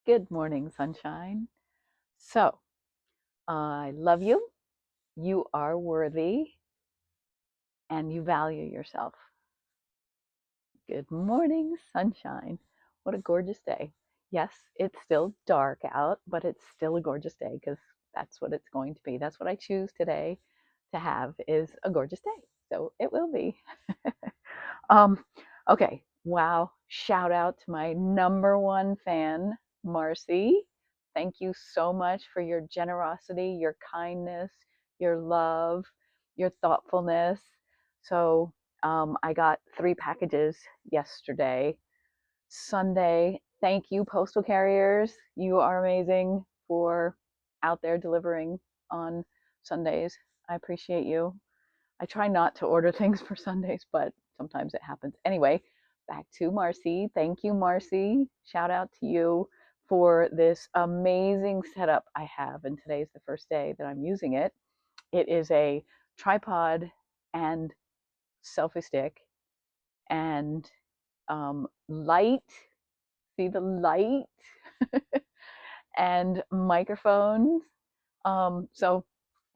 Good morning, sunshine. So, I love you. You are worthy and you value yourself. Good morning, sunshine. What a gorgeous day. Yes, it's still dark out, but it's still a gorgeous day because that's what it's going to be. That's what I choose today to have is a gorgeous day. So it will be. Um, okay. Wow. Shout out to my number one fan, Marci. Thank you so much for your generosity, your kindness, your love, your thoughtfulness. So, I got 3 packages yesterday. Sunday, thank you, postal carriers. You are amazing for out there delivering on Sundays. I appreciate you. I try not to order things for Sundays, but sometimes it happens. Anyway, back to Marci. Thank you, Marci. Shout out to you for this amazing setup I have. And today's the first day that I'm using it. It is a tripod and selfie stick and light. See the light and microphones. So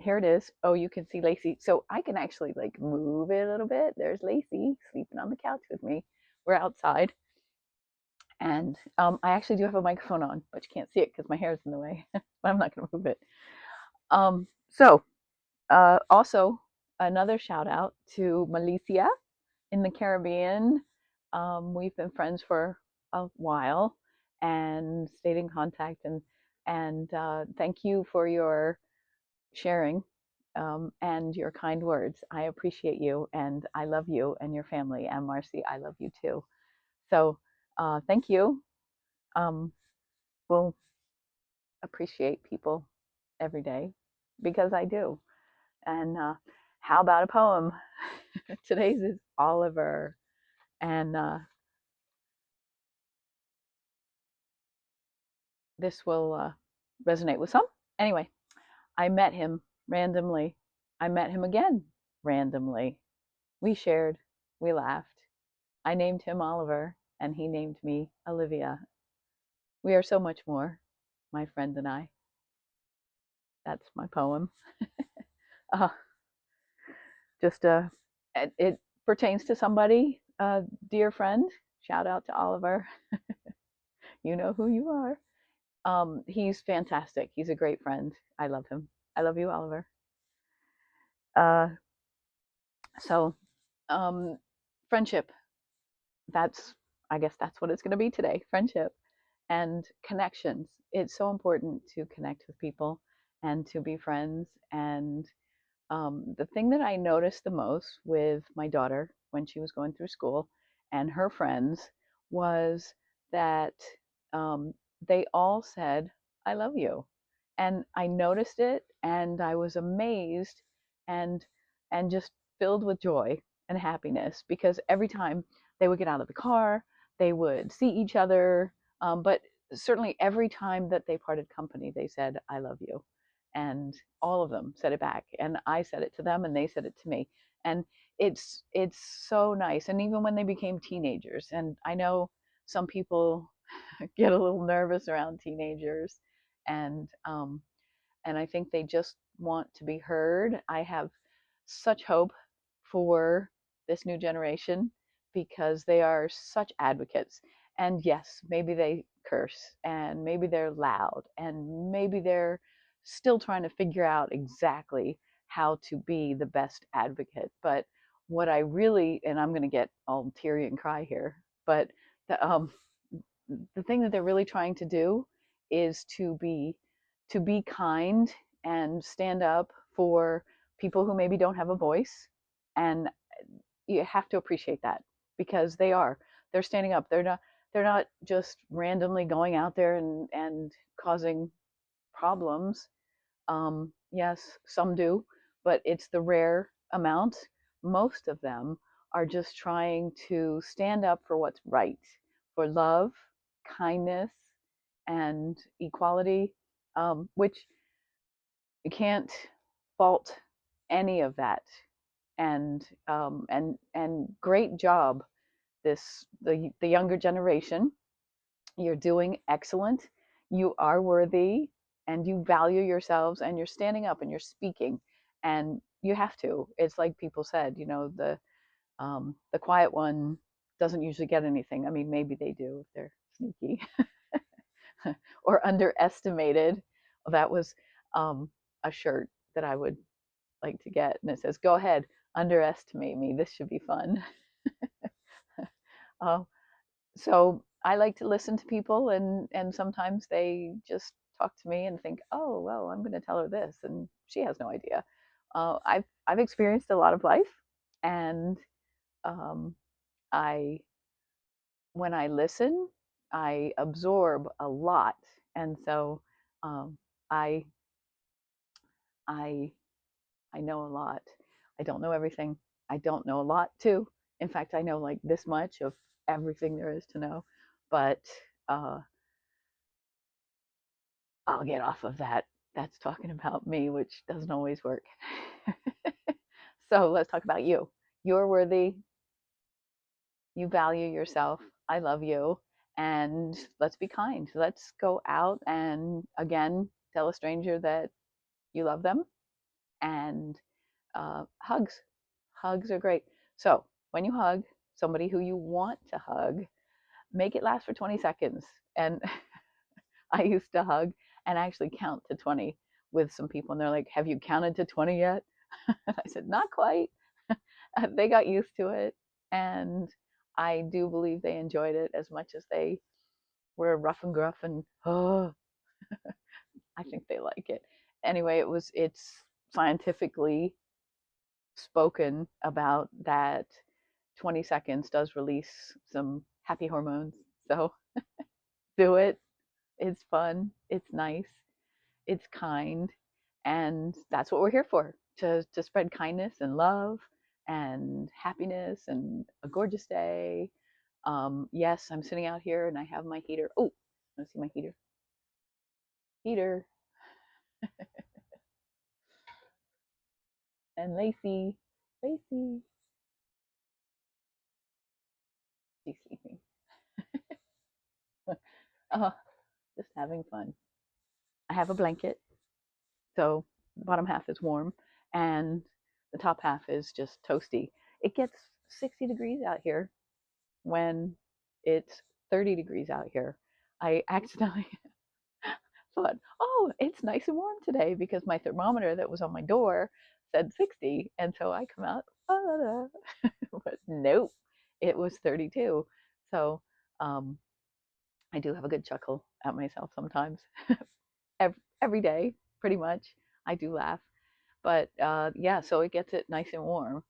here it is. Oh, you can see Lacey. So I can actually like move it a little bit. There's Lacey sleeping on the couch with me. We're outside. And I actually do have a microphone on, but you can't see it because my hair is in the way. But I'm not going to move it. So also another shout out to Malicia in the Caribbean. We've been friends for a while and stayed in contact. And thank you for your sharing and your kind words. I appreciate you and I love you and your family. And Marci, I love you too. So thank you. Um, we'll appreciate people every day because I do. And how about a poem? Today's is Oliver. And this will resonate with some. Anyway, I met him randomly. I met him again randomly. We shared, we laughed. I named him Oliver, and he named me Olivia. We are so much more, my friend and I. That's my poem. Uh, just it pertains to somebody, dear friend. Shout out to Oliver. You know who you are. He's fantastic. He's a great friend. I love him. I love you, Oliver. Uh, so, um, friendship. That's, I guess that's what it's going to be today. Friendship and connections. It's so important to connect with people and to be friends. And the thing that I noticed the most with my daughter when she was going through school and her friends was that um, they all said, I love you. And I noticed it and I was amazed and just filled with joy and happiness because every time they would get out of the car, they would see each other. But certainly every time that they parted company, they said, I love you. And all of them said it back. And I said it to them and they said it to me. And it's so nice. And even when they became teenagers, and I know some people get a little nervous around teenagers and I think they just want to be heard. I have such hope for this new generation because they are such advocates. And yes, maybe they curse and maybe they're loud and maybe they're still trying to figure out exactly how to be the best advocate. But what I really, and I'm going to get all teary and cry here, but the thing that they're really trying to do is to be kind and stand up for people who maybe don't have a voice. And you have to appreciate that because they're standing up. They're not just randomly going out there and causing problems. Yes, some do, but it's the rare amount. Most of them are just trying to stand up for what's right, for love, kindness, and equality, which you can't fault any of that. And great job, the younger generation. You're doing excellent. You are worthy and you value yourselves and you're standing up and you're speaking and you have to. It's like people said, the quiet one doesn't usually get anything. I mean, maybe they do if they're sneaky or underestimated. That was a shirt that I would like to get, and it says, "Go ahead, underestimate me. This should be fun." uh, so I like to listen to people, and sometimes they just talk to me and think, "Oh, well, I'm going to tell her this," and she has no idea. I've experienced a lot of life, and um, I when I listen, I absorb a lot, and so um, I I I know a lot. I don't know everything. I don't know a lot too. In fact, I know like this much of everything there is to know, but uh, I'll get off of that. That's talking about me, which doesn't always work. So let's talk about you. You're worthy. You value yourself. I love you. And let's be kind. Let's go out and again tell a stranger that you love them. And hugs. Hugs are great. So when you hug somebody who you want to hug, make it last for 20 seconds. And I used to hug and actually count to 20 with some people. And they're like, "Have you counted to 20 yet?" And I said, "Not quite." They got used to it. And I do believe they enjoyed it as much as they were rough and gruff and, oh, I think they like it. Anyway, it's scientifically spoken about that 20 seconds does release some happy hormones. So do it. It's fun. It's nice. It's kind. And that's what we're here for, to spread kindness and love and happiness and a gorgeous day. Yes, I'm sitting out here and I have my heater. Oh, let's see my heater. Heater and Lacey. Lacey. She's sleeping. Oh, just having fun. I have a blanket. So the bottom half is warm and the top half is just toasty. It gets 60 degrees out here when it's 30 degrees out here. I accidentally thought, oh, it's nice and warm today because my thermometer that was on my door said 60. And so I come out, ah, but nope, it was 32. So um, I do have a good chuckle at myself sometimes. Every day, pretty much. I do laugh. But yeah, so it gets it nice and warm.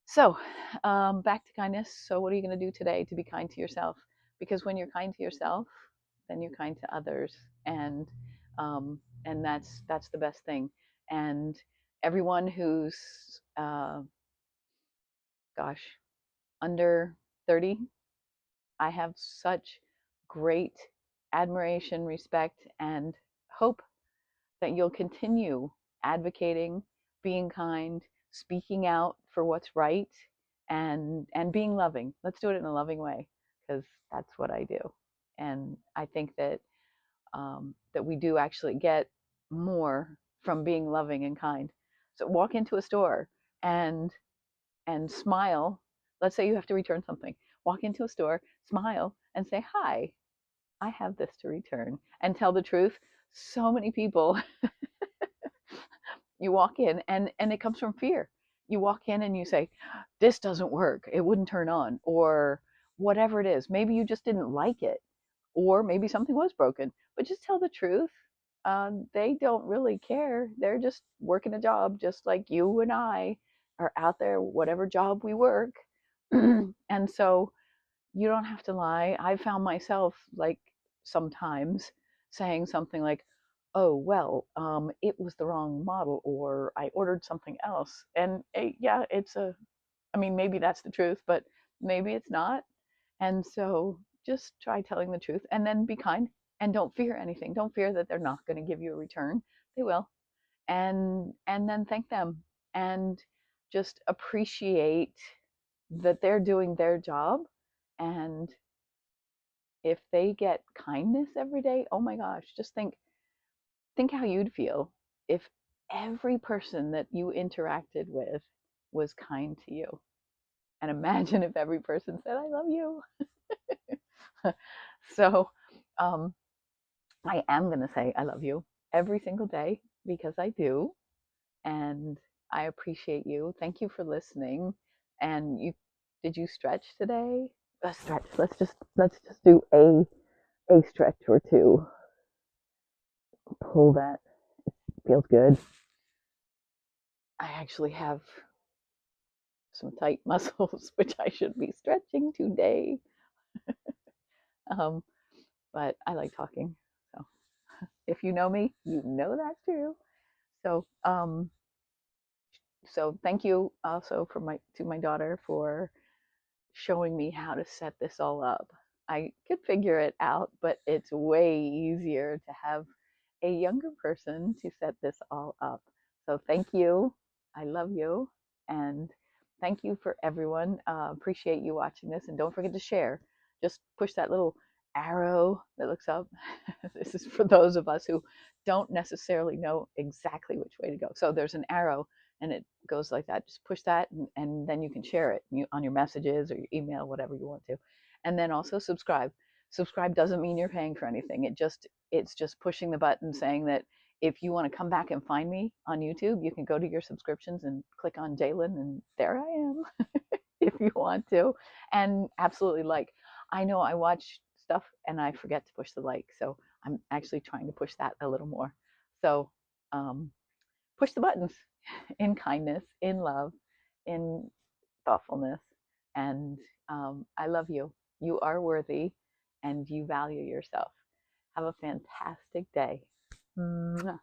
So back to kindness. So what are you going to do today to be kind to yourself? Because when you're kind to yourself, then you're kind to others, and that's the best thing. And everyone who's gosh under 30, I have such great admiration, respect, and hope that you'll continue advocating, being kind, speaking out for what's right, and being loving. Let's do it in a loving way because that's what I do, and I think that that we do actually get more from being loving and kind. So walk into a store and smile. Let's say you have to return something. Walk into a store, smile, and say, "Hi, I have this to return," and tell the truth. So many people, you walk in and it comes from fear. You walk in and you say, "This doesn't work. It wouldn't turn on," or whatever it is. Maybe you just didn't like it, or maybe something was broken. But just tell the truth. They don't really care. They're just working a job, just like you and I are out there, whatever job we work. And so you don't have to lie. I found myself like sometimes saying something like, "Oh, well, it was the wrong model," or "I ordered something else." And yeah, I mean, maybe that's the truth, but maybe it's not. And so just try telling the truth and then be kind and don't fear anything. Don't fear that they're not going to give you a return. They will. And then thank them and just appreciate that they're doing their job, and if they get kindness every day, oh my gosh, just think how you'd feel if every person that you interacted with was kind to you. And imagine if every person said, I love you. So um, I am going to say I love you every single day because I do. And I appreciate you. Thank you for listening. And did you stretch today? A stretch. Let's just do a stretch or two. Pull that. Feels good. I actually have some tight muscles, which I should be stretching today. Um, but I like talking. So if you know me, you know that's true. So so thank you also for my daughter for showing me how to set this all up. I could figure it out, but it's way easier to have a younger person to set this all up. So thank you. I love you. And thank you for everyone. Appreciate you watching this. And don't forget to share. Just push that little arrow that looks up. This is for those of us who don't necessarily know exactly which way to go. So there's an arrow and it goes like that. Just push that, and then you can share it on your messages or your email, whatever you want to. And then also subscribe. Subscribe doesn't mean you're paying for anything. It's just pushing the button saying that if you want to come back and find me on YouTube, you can go to your subscriptions and click on Jalen, and there I am if you want to. And absolutely like. I know I watch stuff and I forget to push the like, so I'm actually trying to push that a little more. So push the buttons in kindness, in love, in thoughtfulness. And I love you. You are worthy and you value yourself. Have a fantastic day. Mwah.